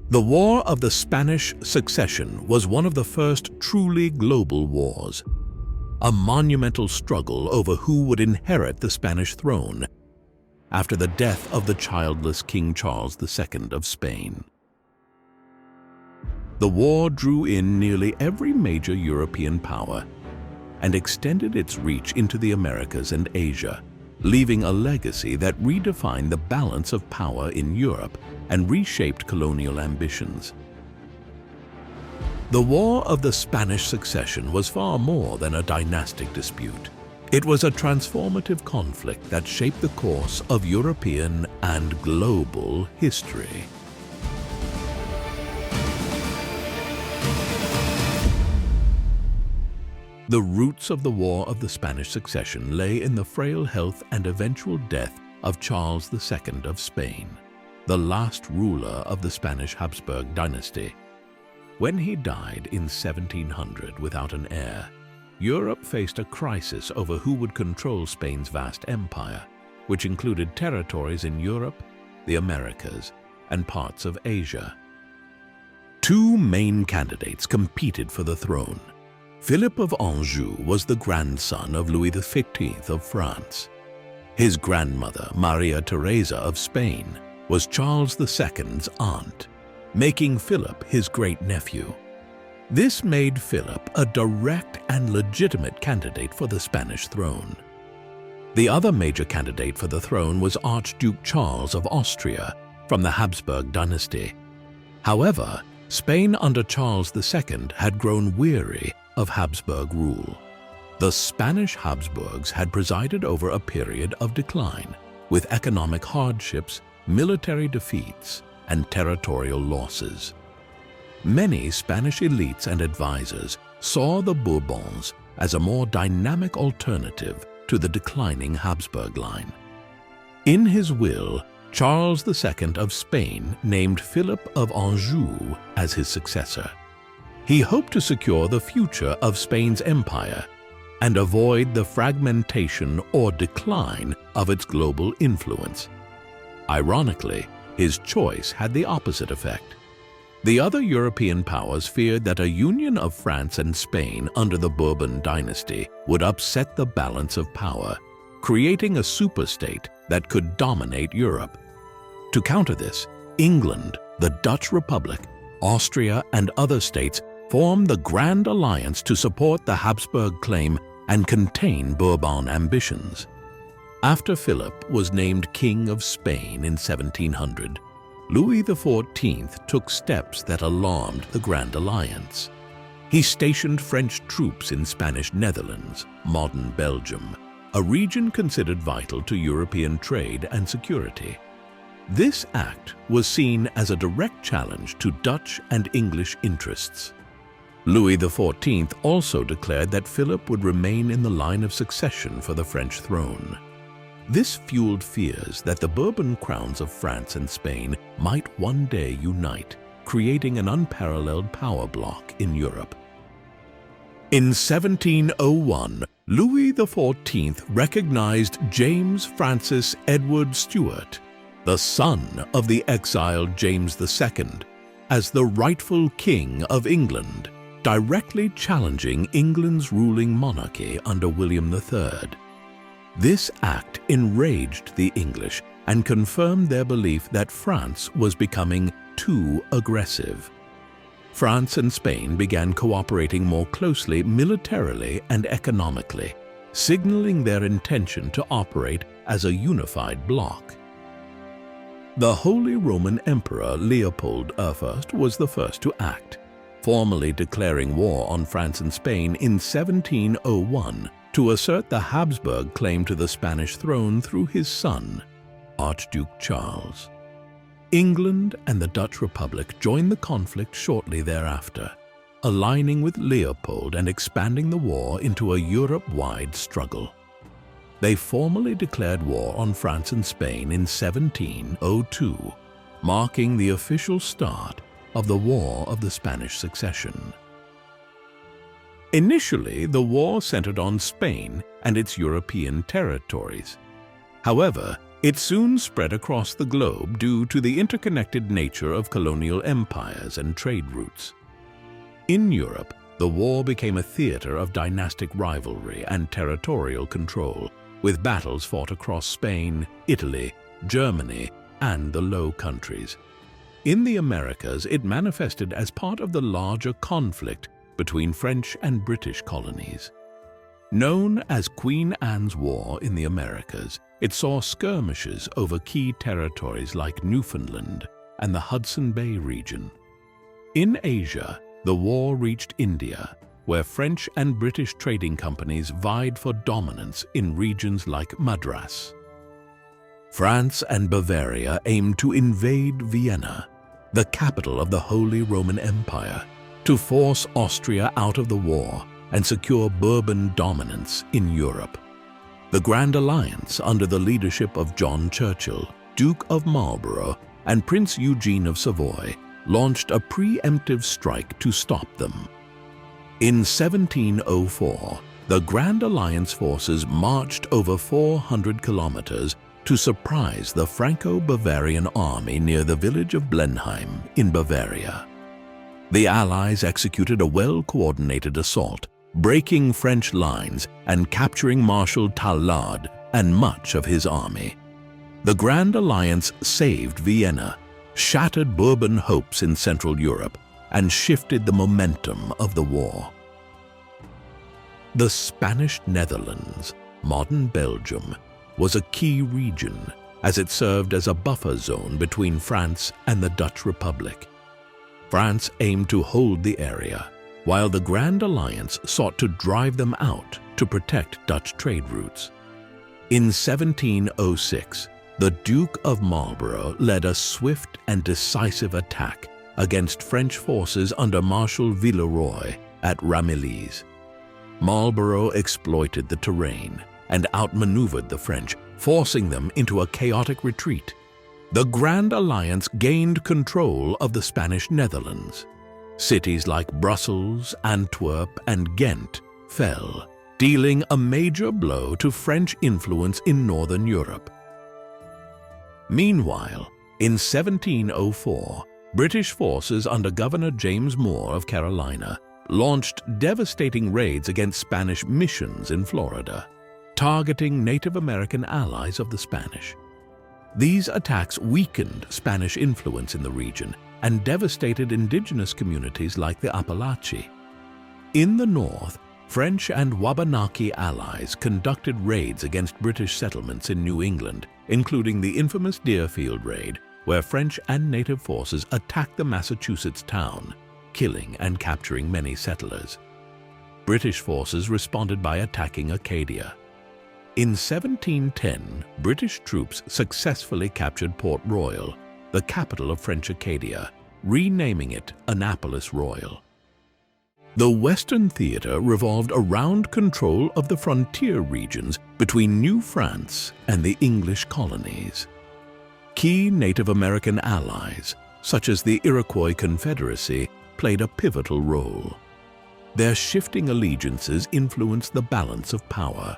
The War of the Spanish Succession was one of the first truly global wars, a monumental struggle over who would inherit the Spanish throne after the death of the childless King Charles II of Spain. The war drew in nearly every major European power and extended its reach into the Americas and Asia, leaving a legacy that redefined the balance of power in Europe and reshaped colonial ambitions. The War of the Spanish Succession was far more than a dynastic dispute. It was a transformative conflict that shaped the course of European and global history. The roots of the War of the Spanish Succession lay in the frail health and eventual death of Charles II of Spain, the last ruler of the Spanish Habsburg dynasty. When he died in 1700 without an heir, Europe faced a crisis over who would control Spain's vast empire, which included territories in Europe, the Americas, and parts of Asia. Two main candidates competed for the throne. Philip of Anjou was the grandson of Louis XV of France. His grandmother, Maria Theresa of Spain, was Charles II's aunt, making Philip his great-nephew. This made Philip a direct and legitimate candidate for the Spanish throne. The other major candidate for the throne was Archduke Charles of Austria from the Habsburg dynasty. However, Spain under Charles II had grown weary of Habsburg rule. The Spanish Habsburgs had presided over a period of decline, with economic hardships, military defeats, and territorial losses. Many Spanish elites and advisors saw the Bourbons as a more dynamic alternative to the declining Habsburg line. In his will, Charles II of Spain named Philip of Anjou as his successor. He hoped to secure the future of Spain's empire and avoid the fragmentation or decline of its global influence. Ironically, his choice had the opposite effect. The other European powers feared that a union of France and Spain under the Bourbon dynasty would upset the balance of power, creating a superstate that could dominate Europe. To counter this, England, the Dutch Republic, Austria, and other states formed the Grand Alliance to support the Habsburg claim and contain Bourbon ambitions. After Philip was named King of Spain in 1700, Louis XIV took steps that alarmed the Grand Alliance. He stationed French troops in Spanish Netherlands, modern Belgium, a region considered vital to European trade and security. This act was seen as a direct challenge to Dutch and English interests. Louis XIV also declared that Philip would remain in the line of succession for the French throne. This fueled fears that the Bourbon crowns of France and Spain might one day unite, creating an unparalleled power bloc in Europe. In 1701, Louis XIV recognized James Francis Edward Stuart, the son of the exiled James II, as the rightful King of England, directly challenging England's ruling monarchy under William III. This act enraged the English and confirmed their belief that France was becoming too aggressive. France and Spain began cooperating more closely militarily and economically, signaling their intention to operate as a unified bloc. The Holy Roman Emperor Leopold I was the first to act, formally declaring war on France and Spain in 1701 to assert the Habsburg claim to the Spanish throne through his son, Archduke Charles. England and the Dutch Republic joined the conflict shortly thereafter, aligning with Leopold and expanding the war into a Europe-wide struggle. They formally declared war on France and Spain in 1702, marking the official start of the War of the Spanish Succession. Initially, the war centered on Spain and its European territories. However, It soon spread across the globe due to the interconnected nature of colonial empires and trade routes. In Europe, the war became a theater of dynastic rivalry and territorial control, with battles fought across Spain, Italy, Germany, and the Low Countries. In the Americas, it manifested as part of the larger conflict between French and British colonies. Known as Queen Anne's War in the Americas, it saw skirmishes over key territories like Newfoundland and the Hudson Bay region. In Asia, the war reached India, where French and British trading companies vied for dominance in regions like Madras. France and Bavaria aimed to invade Vienna, the capital of the Holy Roman Empire, to force Austria out of the war and secure Bourbon dominance in Europe. The Grand Alliance, under the leadership of John Churchill, Duke of Marlborough, and Prince Eugene of Savoy, launched a preemptive strike to stop them. In 1704, the Grand Alliance forces marched over 400 kilometers to surprise the Franco-Bavarian army near the village of Blenheim in Bavaria. The Allies executed a well-coordinated assault, breaking French lines and capturing Marshal Tallard and much of his army. The Grand Alliance saved Vienna, shattered Bourbon hopes in Central Europe, and shifted the momentum of the war. The Spanish Netherlands, modern Belgium, was a key region as it served as a buffer zone between France and the Dutch Republic. France aimed to hold the area, while the Grand Alliance sought to drive them out to protect Dutch trade routes. In 1706, the Duke of Marlborough led a swift and decisive attack against French forces under Marshal Villeroy at Ramillies. Marlborough exploited the terrain and outmaneuvered the French, forcing them into a chaotic retreat. The Grand Alliance gained control of the Spanish Netherlands. Cities like Brussels, Antwerp, and Ghent fell, dealing a major blow to French influence in Northern Europe. Meanwhile, in 1704, British forces under Governor James Moore of Carolina launched devastating raids against Spanish missions in Florida, targeting Native American allies of the Spanish. These attacks weakened Spanish influence in the region and devastated indigenous communities like the Apalachee. In the north, French and Wabanaki allies conducted raids against British settlements in New England, including the infamous Deerfield raid, where French and native forces attacked the Massachusetts town, killing and capturing many settlers. British forces responded by attacking Acadia. In 1710, British troops successfully captured Port Royal, the capital of French Acadia, renaming it Annapolis Royal. The Western theater revolved around control of the frontier regions between New France and the English colonies. Key Native American allies, such as the Iroquois Confederacy, played a pivotal role. Their shifting allegiances influenced the balance of power.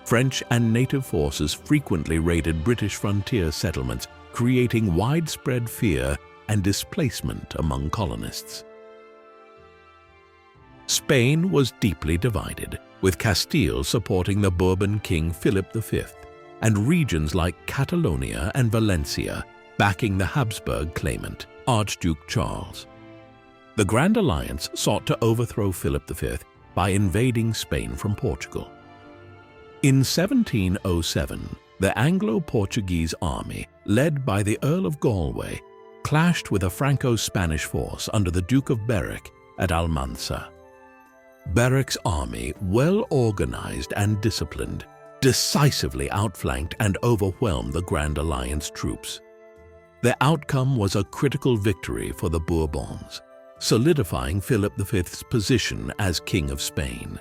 French and native forces frequently raided British frontier settlements, creating widespread fear and displacement among colonists. Spain was deeply divided, with Castile supporting the Bourbon king Philip V, and regions like Catalonia and Valencia backing the Habsburg claimant, Archduke Charles. The Grand Alliance sought to overthrow Philip V by invading Spain from Portugal. In 1707, the Anglo-Portuguese army, led by the Earl of Galway, clashed with a Franco-Spanish force under the Duke of Berwick at Almansa. Berwick's army, well organized and disciplined, decisively outflanked and overwhelmed the Grand Alliance troops. The outcome was a critical victory for the Bourbons, solidifying Philip V's position as King of Spain.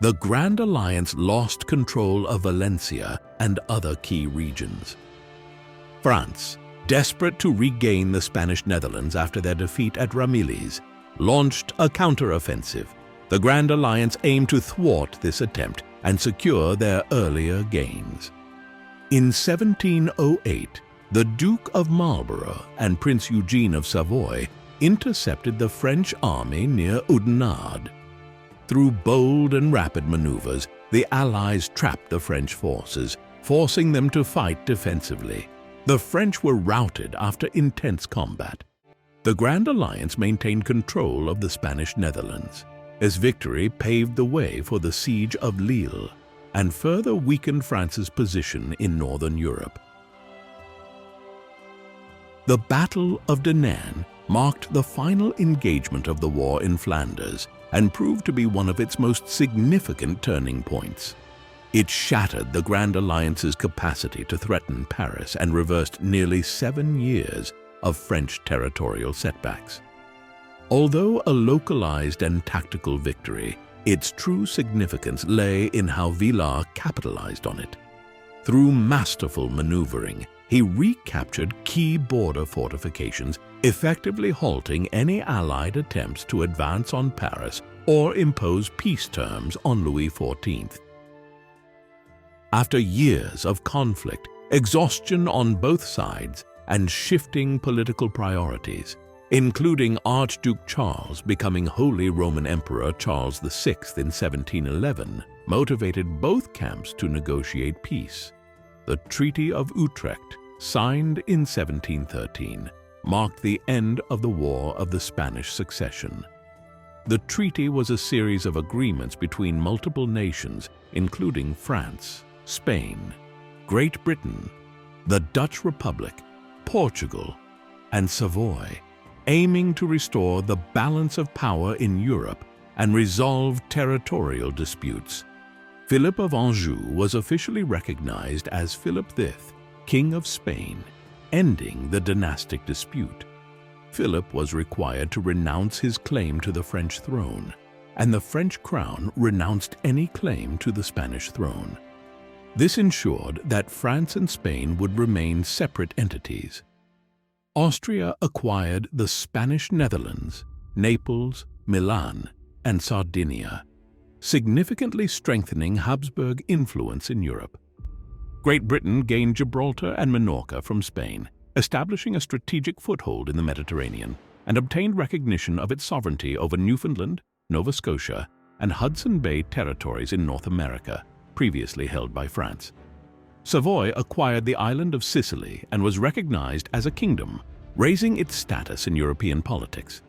The Grand Alliance lost control of Valencia and other key regions. France, desperate to regain the Spanish Netherlands after their defeat at Ramillies, launched a counteroffensive. The Grand Alliance aimed to thwart this attempt and secure their earlier gains. In 1708, the Duke of Marlborough and Prince Eugene of Savoy intercepted the French army near Oudenarde. Through bold and rapid maneuvers, the Allies trapped the French forces, forcing them to fight defensively. The French were routed after intense combat. The Grand Alliance maintained control of the Spanish Netherlands. This victory paved the way for the Siege of Lille and further weakened France's position in northern Europe. The Battle of Denain marked the final engagement of the war in Flanders and proved to be one of its most significant turning points. It shattered the Grand Alliance's capacity to threaten Paris and reversed nearly 7 years of French territorial setbacks. Although a localized and tactical victory, its true significance lay in how Villars capitalized on it. Through masterful maneuvering, he recaptured key border fortifications, effectively halting any Allied attempts to advance on Paris or impose peace terms on Louis XIV. After years of conflict, exhaustion on both sides, and shifting political priorities, including Archduke Charles becoming Holy Roman Emperor Charles VI in 1711, motivated both camps to negotiate peace. The Treaty of Utrecht, signed in 1713, marked the end of the War of the Spanish Succession. The treaty was a series of agreements between multiple nations, including France, Spain, Great Britain, the Dutch Republic, Portugal, and Savoy, aiming to restore the balance of power in Europe and resolve territorial disputes. Philip of Anjou was officially recognized as Philip V, King of Spain, ending the dynastic dispute. Philip was required to renounce his claim to the French throne, and the French crown renounced any claim to the Spanish throne. This ensured that France and Spain would remain separate entities. Austria acquired the Spanish Netherlands, Naples, Milan, and Sardinia, significantly strengthening Habsburg influence in Europe. Great Britain gained Gibraltar and Minorca from Spain, establishing a strategic foothold in the Mediterranean, and obtained recognition of its sovereignty over Newfoundland, Nova Scotia, and Hudson Bay territories in North America, previously held by France. Savoy acquired the island of Sicily and was recognized as a kingdom, raising its status in European politics.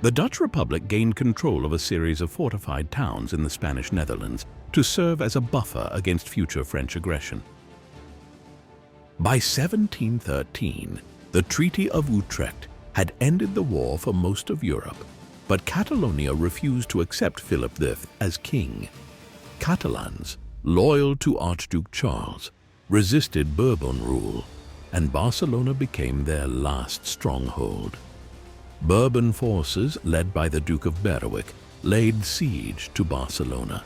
The Dutch Republic gained control of a series of fortified towns in the Spanish Netherlands to serve as a buffer against future French aggression. By 1713, the Treaty of Utrecht had ended the war for most of Europe, but Catalonia refused to accept Philip V as king. Catalans, loyal to Archduke Charles, resisted Bourbon rule, and Barcelona became their last stronghold. Bourbon forces, led by the Duke of Berwick, laid siege to Barcelona.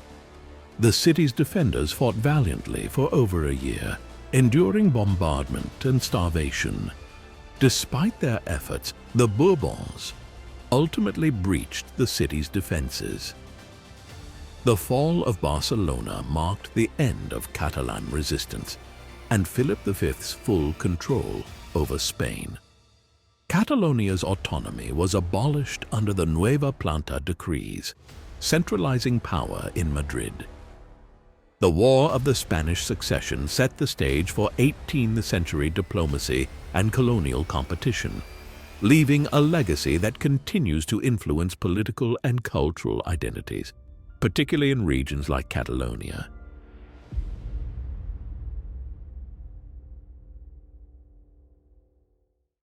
The city's defenders fought valiantly for over a year, enduring bombardment and starvation. Despite their efforts, the Bourbons ultimately breached the city's defenses. The fall of Barcelona marked the end of Catalan resistance and Philip V's full control over Spain. Catalonia's autonomy was abolished under the Nueva Planta decrees, centralizing power in Madrid. The War of the Spanish Succession set the stage for 18th century diplomacy and colonial competition, leaving a legacy that continues to influence political and cultural identities, particularly in regions like Catalonia.